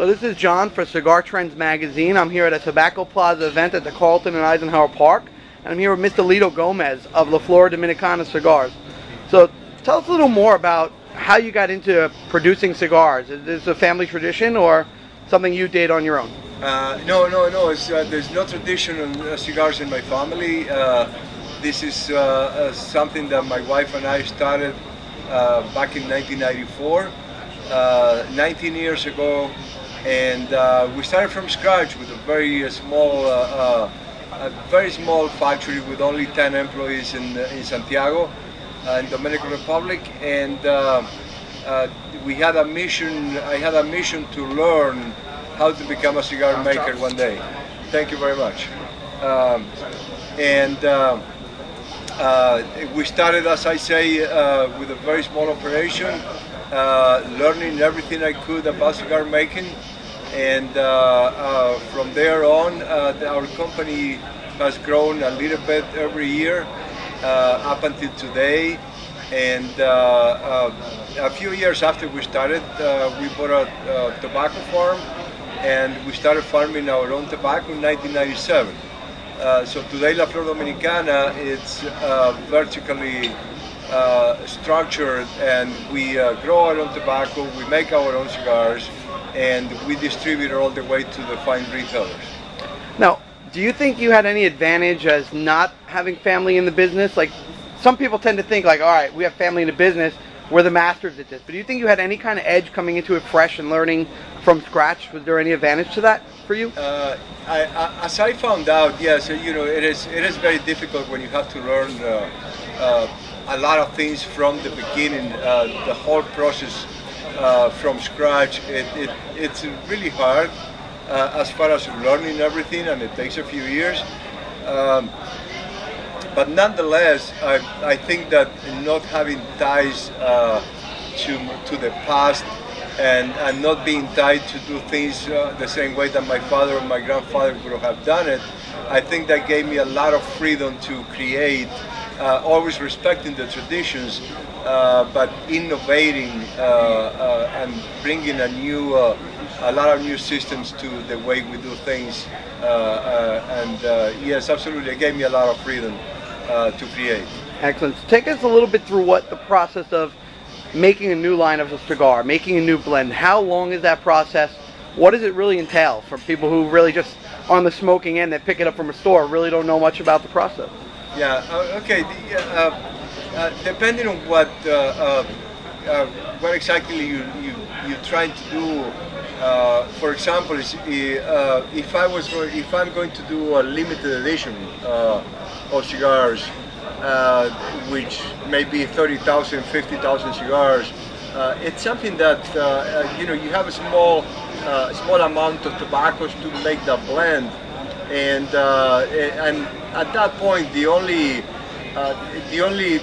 So this is John for Cigar Trends Magazine. I'm here at a Tobacco Plaza event at the Carlton in Eisenhower Park. And I'm here with Mr. Litto of La Flor Dominicana Cigars. So tell us a little more about how you got into producing cigars. Is this a family tradition or something you did on your own? No. There's no tradition on cigars in my family. This is something that my wife and I started back in 1994, 19 years ago. And we started from scratch with a very small factory with only 10 employees in Santiago, in Dominican Republic, and we had a mission. I had a mission to learn how to become a cigar maker one day. Thank you very much. We started, as I say, with a very small operation, learning everything I could about cigar making. And from there on, our company has grown a little bit every year up until today. And a few years after we started, we bought a tobacco farm, and we started farming our own tobacco in 1997. So today, La Flor Dominicana is vertically structured, and we grow our own tobacco, we make our own cigars, and we distribute it all the way to the fine retailers. Now, do you think you had any advantage as not having family in the business? Like, some people tend to think like, all right, we have family in the business, we're the masters at this. But do you think you had any kind of edge coming into it fresh and learning from scratch? Was there any advantage to that for you? As I found out, yes, you know, it is very difficult when you have to learn a lot of things from the beginning, the whole process from scratch. It's really hard as far as learning everything, and it takes a few years. But nonetheless, I think that not having ties to the past and not being tied to do things the same way that my father or my grandfather would have done it, I think that gave me a lot of freedom to create, always respecting the traditions, but innovating and bringing a lot of new systems to the way we do things. Yes, absolutely, it gave me a lot of freedom to create. Excellent. Take us a little bit through what the process of making a new line of a cigar, making a new blend. How long is that process? What does it really entail for people who really just are on the smoking end that pick it up from a store, really don't know much about the process? Yeah. Okay. Depending on what exactly you're trying to do. For example, if I'm going to do a limited edition of cigars, which may be 30,000, 50,000 cigars, it's something that you know, you have a small amount of tobaccos to make that blend, and at that point the only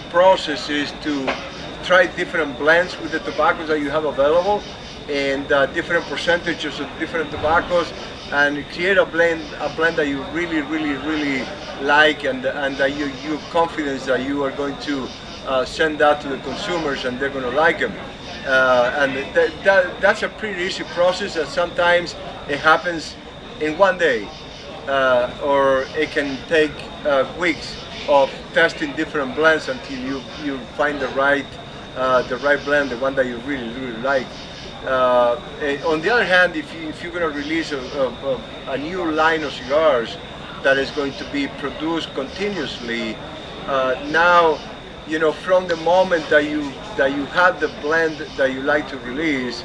process is to try different blends with the tobaccos that you have available, and different percentages of different tobaccos, and create a blend that you really like, and that you're confident that you are going to send that to the consumers and they're going to like them. That's a pretty easy process, and sometimes it happens in one day, or it can take weeks of testing different blends until you find the right blend, the one that you really like. On the other hand, if you're going to release a new line of cigars that is going to be produced continuously, now, you know, from the moment that you have the blend that you like to release,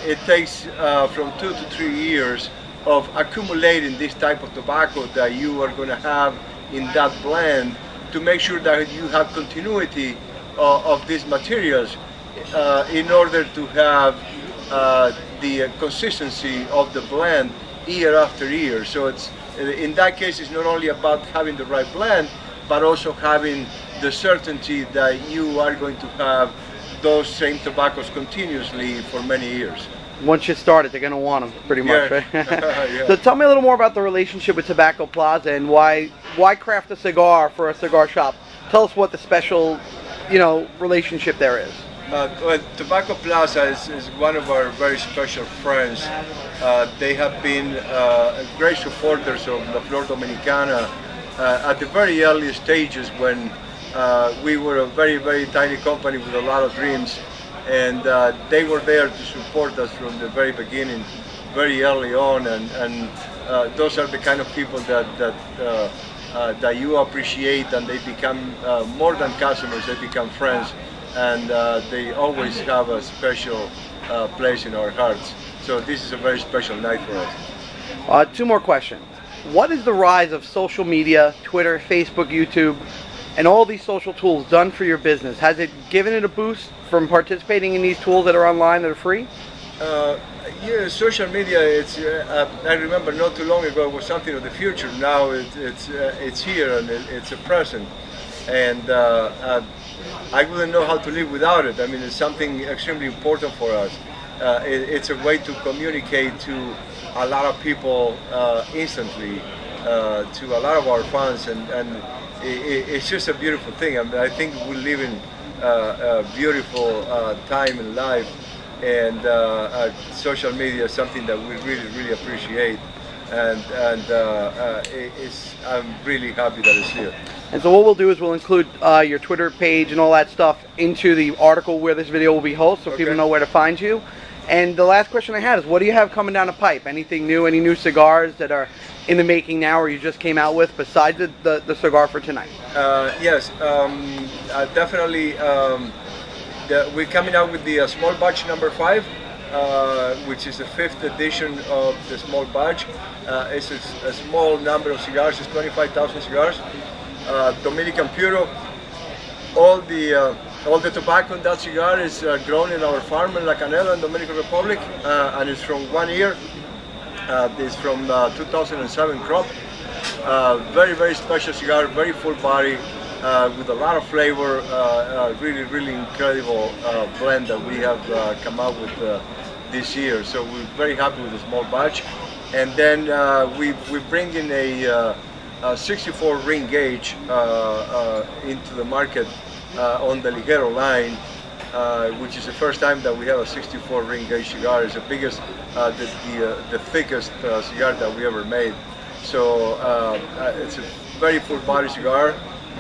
it takes from 2 to 3 years of accumulating this type of tobacco that you are going to have in that blend, to make sure that you have continuity of these materials in order to have the consistency of the blend year after year. So it's, in that case, it's not only about having the right blend, but also having the certainty that you are going to have those same tobaccos continuously for many years. Once you start it, they're going to want them, pretty much, right? Yeah. So tell me a little more about the relationship with Tobacco Plaza, and why craft a cigar for a cigar shop. Tell us what the special, you know, relationship there is. Well, Tobacco Plaza is one of our very special friends. They have been great supporters of the Flor Dominicana at the very early stages when we were a very, very tiny company with a lot of dreams, and they were there to support us from the very beginning, very early on, and those are the kind of people that you appreciate, and they become more than customers, they become friends, and they always have a special place in our hearts. So this is a very special night for us. Two more questions. What is the rise of social media, Twitter, Facebook, YouTube, and all these social tools done for your business? Has it given it a boost from participating in these tools that are online that are free? Yeah, social media. I remember not too long ago it was something of the future. Now it's here and it's a present, and I wouldn't know how to live without it. I mean, it's something extremely important for us. It's a way to communicate to a lot of people instantly, to a lot of our fans, and it's just a beautiful thing. I mean, I think we live in a beautiful time in life, and social media is something that we really, really appreciate, and I'm really happy that it's here. And so what we'll do is we'll include your Twitter page and all that stuff into the article where this video will be hosted, so people know where to find you. And the last question I had is, what do you have coming down the pipe? Anything new? Any new cigars that are in the making now, or you just came out with, besides the cigar for tonight? Yes, definitely. We're coming out with the small batch number 5, which is the 5th edition of the small batch. It's a small number of cigars. It's 25,000 cigars. Dominican Puro. All the tobacco in that cigar is grown in our farm in La Canela in Dominican Republic, and it's from 1 year. It's from 2007 crop. Very, very special cigar, very full body, with a lot of flavor. Really, really incredible blend that we have come out with this year. So we're very happy with the small batch. And then we bring in a 64 ring gauge into the market on the Ligero line, which is the first time that we have a 64 ring gauge cigar. It's the biggest, the thickest cigar that we ever made. So it's a very full body cigar,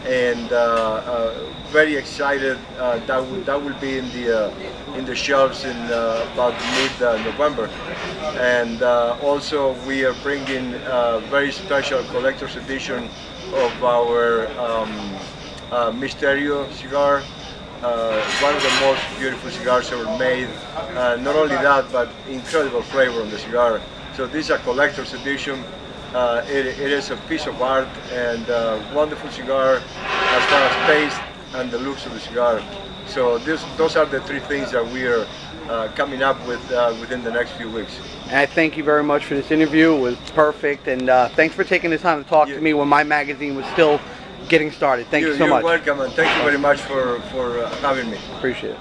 and very excited. That will be in the shelves in about mid-November. And also we are bringing a very special collector's edition of our Misterio cigar, one of the most beautiful cigars ever made. Not only that, but incredible flavor on the cigar. So this is a collector's edition. It is a piece of art, and wonderful cigar as far as taste and the looks of the cigar. So those are the 3 things that we are coming up with within the next few weeks. And I thank you very much for this interview. It was perfect, and thanks for taking the time to talk to me when my magazine was still getting started. Thank you so much. You're welcome, and thank you very much for having me. Appreciate it.